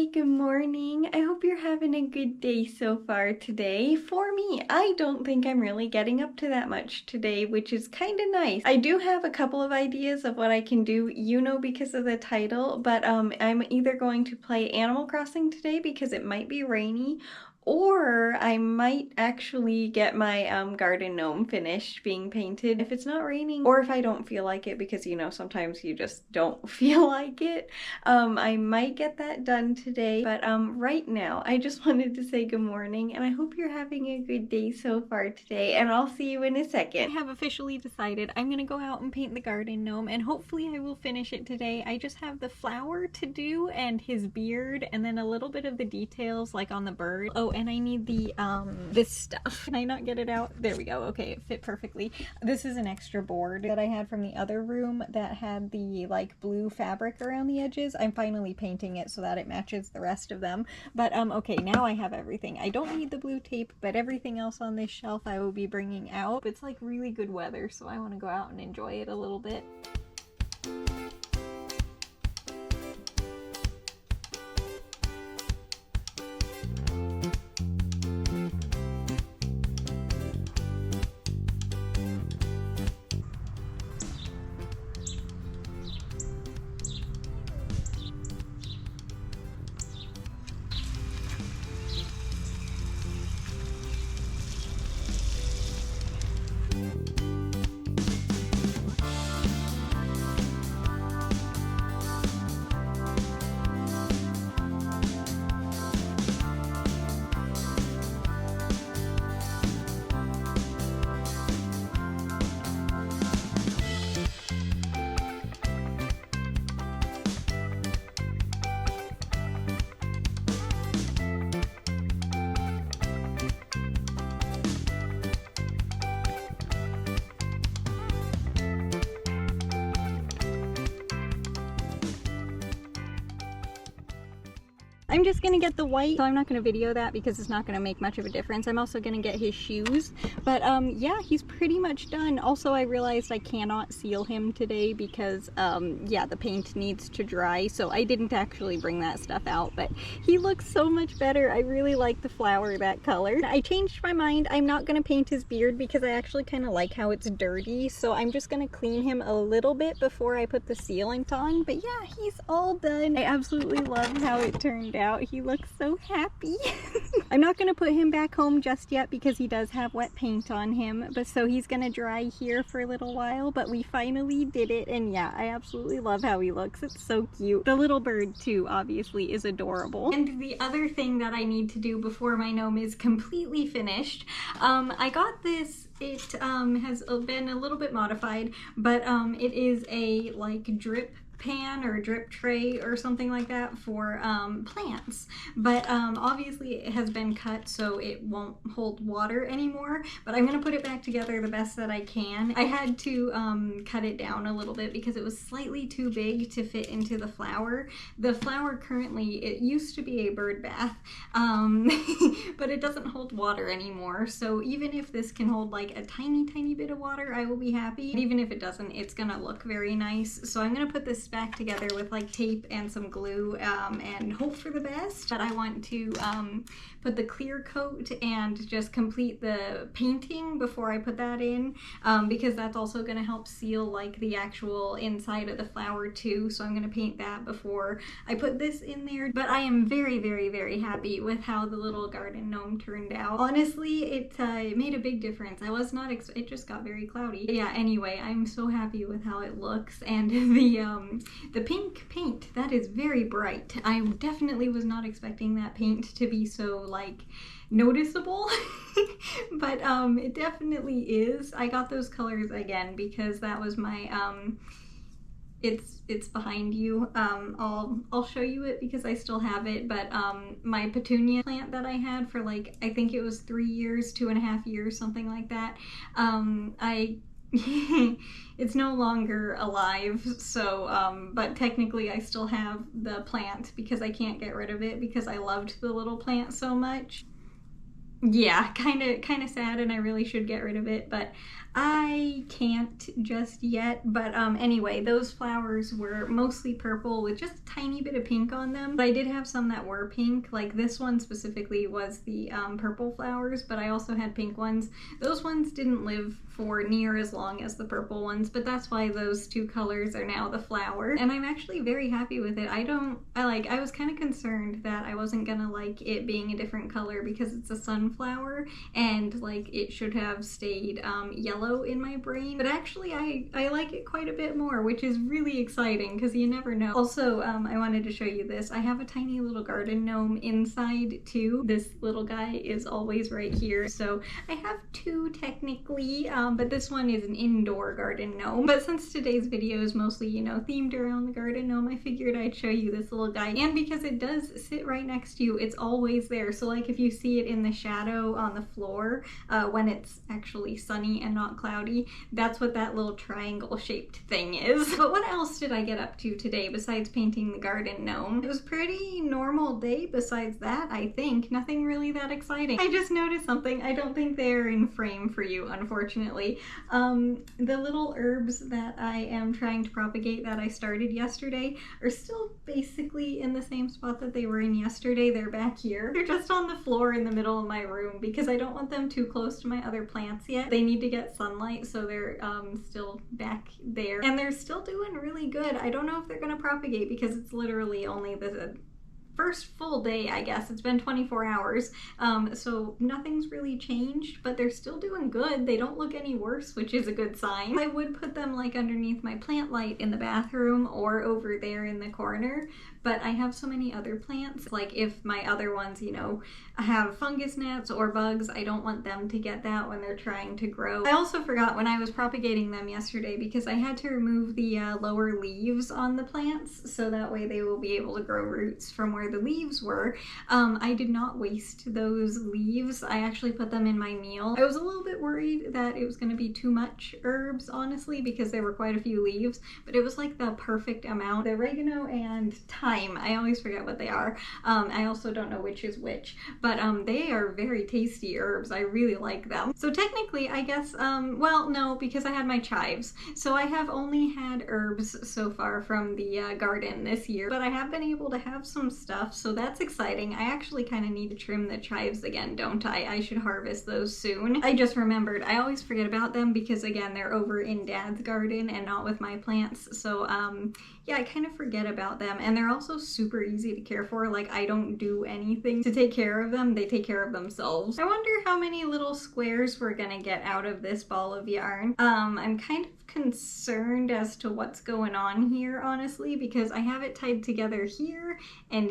Hi, good morning. I hope you're having a good day so far today. For me, I don't think I'm really getting up to that much today, which is kind of nice. I do have a couple of ideas of what I can do, because of the title, but I'm either going to play Animal Crossing today because it might be rainy, or I might actually get my garden gnome finished being painted if it's not raining, or if I don't feel like it, because sometimes you just don't feel like it. I might get that done today, but right now I just wanted to say good morning, and I hope you're having a good day so far today, and I'll see you in a second. I have officially decided I'm gonna go out and paint the garden gnome, and hopefully I will finish it today. I just have the flower to do and his beard, and then a little bit of the details like on the bird. Oh, and I need the this stuff. Can I not get it out? There we go. Okay, it fit perfectly. This is an extra board that I had from the other room that had the like blue fabric around the edges. I'm finally painting it so that it matches the rest of them. But okay, now I have everything. I don't need the blue tape, but everything else on this shelf I will be bringing out. It's like really good weather, so I want to go out and enjoy it a little bit. I'm just gonna get the white, so I'm not gonna video that because it's not gonna make much of a difference. I'm also gonna get his shoes, but yeah, he's pretty much done. Also, I realized I cannot seal him today because yeah, the paint needs to dry, so I didn't actually bring that stuff out, but he looks so much better. I really like the flower that color. I changed my mind. I'm not gonna paint his beard because I actually kind of like how it's dirty, so I'm just gonna clean him a little bit before I put the sealant on. But yeah, he's all done. I absolutely love how it turned out. He looks so happy. I'm not gonna put him back home just yet because he does have wet paint on him, but so he's gonna dry here for a little while. But we finally did it, and yeah, I absolutely love how he looks. It's so cute. The little bird too obviously is adorable. And the other thing that I need to do before my gnome is completely finished, I got this. It has been a little bit modified, but it is a like drip pan or drip tray or something like that for plants, but obviously it has been cut so it won't hold water anymore, but I'm gonna put it back together the best that I can. I had to cut it down a little bit because it was slightly too big to fit into the flower. The flower currently, it used to be a bird bath, but it doesn't hold water anymore, so even if this can hold like a tiny bit of water, I will be happy. Even if it doesn't, it's gonna look very nice. So I'm gonna put this back together with like tape and some glue and hope for the best. But I want to put the clear coat and just complete the painting before I put that in, because that's also going to help seal like the actual inside of the flower too. So I'm going to paint that before I put this in there. But I am very happy with how the little garden gnome turned out. Honestly, it made a big difference. I was not it just got very cloudy. But yeah, anyway, I'm so happy with how it looks, and the pink paint, that is very bright. I definitely was not expecting that paint to be so like noticeable, but it definitely is. I got those colors again because that was my it's behind you. I'll show you it because I still have it, but my petunia plant that I had for like, I think it was 3 years, 2.5 years, something like that, it's no longer alive, so but technically I still have the plant because I can't get rid of it because I loved the little plant so much. yeah, kind of sad, and I really should get rid of it, but I can't just yet. But anyway, those flowers were mostly purple with just a tiny bit of pink on them. But I did have some that were pink, like this one specifically was the purple flowers, but I also had pink ones. Those ones didn't live for near as long as the purple ones, but that's why those two colors are now the flower. And I'm actually very happy with it. I was kind of concerned that I wasn't gonna like it being a different color because it's a sunflower and like it should have stayed yellow in my brain, but actually I like it quite a bit more, which is really exciting because you never know. Also, I wanted to show you this. I have a tiny little garden gnome inside too. This little guy is always right here. So I have two technically, but this one is an indoor garden gnome. But since today's video is mostly, you know, themed around the garden gnome, I figured I'd show you this little guy. And because it does sit right next to you, it's always there. So like if you see it in the shadow on the floor when it's actually sunny and not cloudy, that's what that little triangle shaped thing is. But what else did I get up to today besides painting the garden gnome? It was a pretty normal day besides that, I think. Nothing really that exciting. I just noticed something. I don't think they're in frame for you, unfortunately. The little herbs that I am trying to propagate that I started yesterday are still basically in the same spot that they were in yesterday. They're back here. They're just on the floor in the middle of my room because I don't want them too close to my other plants yet. They need to get sunlight, so they're still back there. And they're still doing really good. I don't know if they're gonna propagate because it's literally only the first full day, I guess. It's been 24 hours, so nothing's really changed, but they're still doing good. They don't look any worse, which is a good sign. I would put them like underneath my plant light in the bathroom or over there in the corner, but I have so many other plants. Like if my other ones, you know, have fungus gnats or bugs, I don't want them to get that when they're trying to grow. I also forgot when I was propagating them yesterday because I had to remove the lower leaves on the plants so that way they will be able to grow roots from where the leaves were. I did not waste those leaves. I actually put them in my meal. I was a little bit worried that it was going to be too much herbs, honestly, because there were quite a few leaves, but it was like the perfect amount. The oregano and thyme, I always forget what they are. I also don't know which is which, but they are very tasty herbs. I really like them. So technically, I guess, well, no, because I had my chives. So I have only had herbs so far from the garden this year, but I have been able to have some stuff, so that's exciting. I actually kind of need to trim the chives again, don't I? I should harvest those soon. I just remembered, I always forget about them because again, they're over in Dad's garden and not with my plants. So yeah, I kind of forget about them, and they're also super easy to care for. Like I don't do anything to take care of them. They take care of themselves. I wonder how many little squares we're gonna get out of this ball of yarn. I'm kind of concerned as to what's going on here, honestly, because I have it tied together here and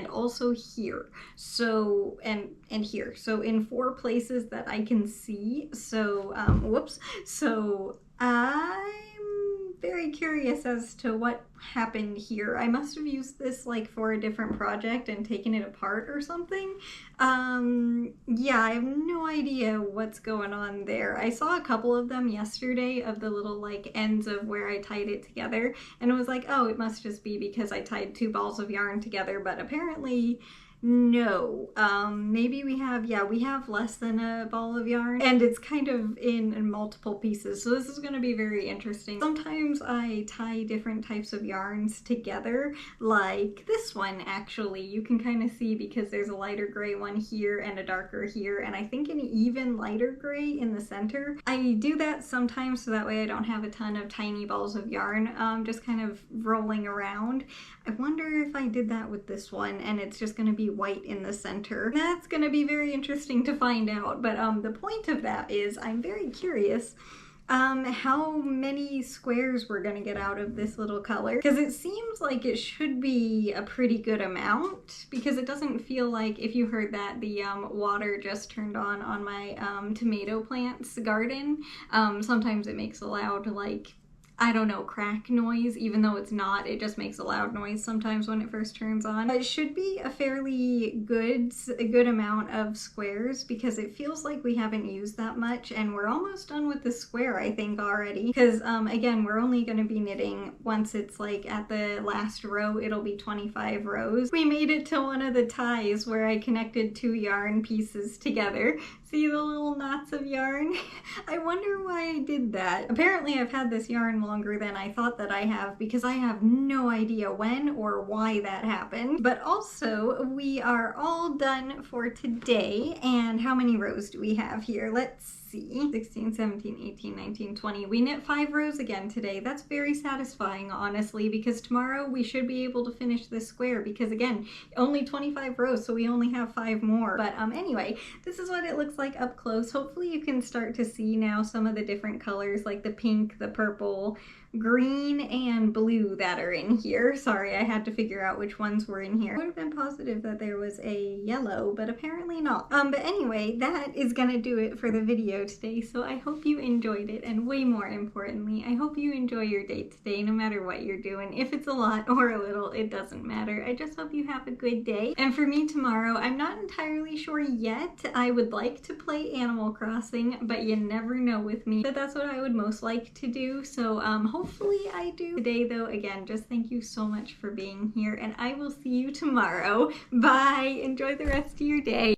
also here. So and here. So in 4 places that I can see. So whoops. So I'm very curious as to what happened here. I must have used this like for a different project and taken it apart or something. Yeah, I have no idea what's going on there. I saw a couple of them yesterday of the little like ends of where I tied it together, and it was like, oh, it must just be because I tied 2 balls of yarn together, but apparently no. Maybe we have, yeah, we have less than a ball of yarn, and it's kind of in multiple pieces, so this is going to be very interesting. Sometimes I tie different types of yarns together, like this one actually. You can kind of see because there's a lighter gray one here and a darker here, and I think an even lighter gray in the center. I do that sometimes so that way I don't have a ton of tiny balls of yarn just kind of rolling around. I wonder if I did that with this one and it's just going to be white in the center. That's going to be very interesting to find out, but the point of that is I'm very curious how many squares we're going to get out of this little color, because it seems like it should be a pretty good amount, because it doesn't feel like, if you heard that, the water just turned on my tomato plants garden. Sometimes it makes a loud like I don't know, crack noise, even though it's not. It just makes a loud noise sometimes when it first turns on. It should be a fairly good amount of squares because it feels like we haven't used that much, and we're almost done with the square, I think, already. Because again, we're only going to be knitting once it's like at the last row, it'll be 25 rows. We made it to one of the ties where I connected 2 yarn pieces together. See the little knots of yarn? I wonder why I did that. Apparently I've had this yarn longer than I thought that I have because I have no idea when or why that happened. But also, we are all done for today. And how many rows do we have here? Let's see. 16, 17, 18, 19, 20. We knit 5 rows again today. That's very satisfying, honestly, because tomorrow we should be able to finish this square because, again, only 25 rows, so we only have 5 more. But anyway, this is what it looks like up close. Hopefully you can start to see now some of the different colors, like the pink, the purple, green, and blue that are in here. Sorry, I had to figure out which ones were in here. I would have been positive that there was a yellow, but apparently not. But anyway, that is gonna do it for the video today, so I hope you enjoyed it, and way more importantly, I hope you enjoy your day today, no matter what you're doing. If it's a lot or a little, it doesn't matter. I just hope you have a good day. And for me tomorrow, I'm not entirely sure yet. I would like to play Animal Crossing, but you never know with me. But that's what I would most like to do, so hopefully I do. Today though, again, just thank you so much for being here, and I will see you tomorrow. Bye! Enjoy the rest of your day.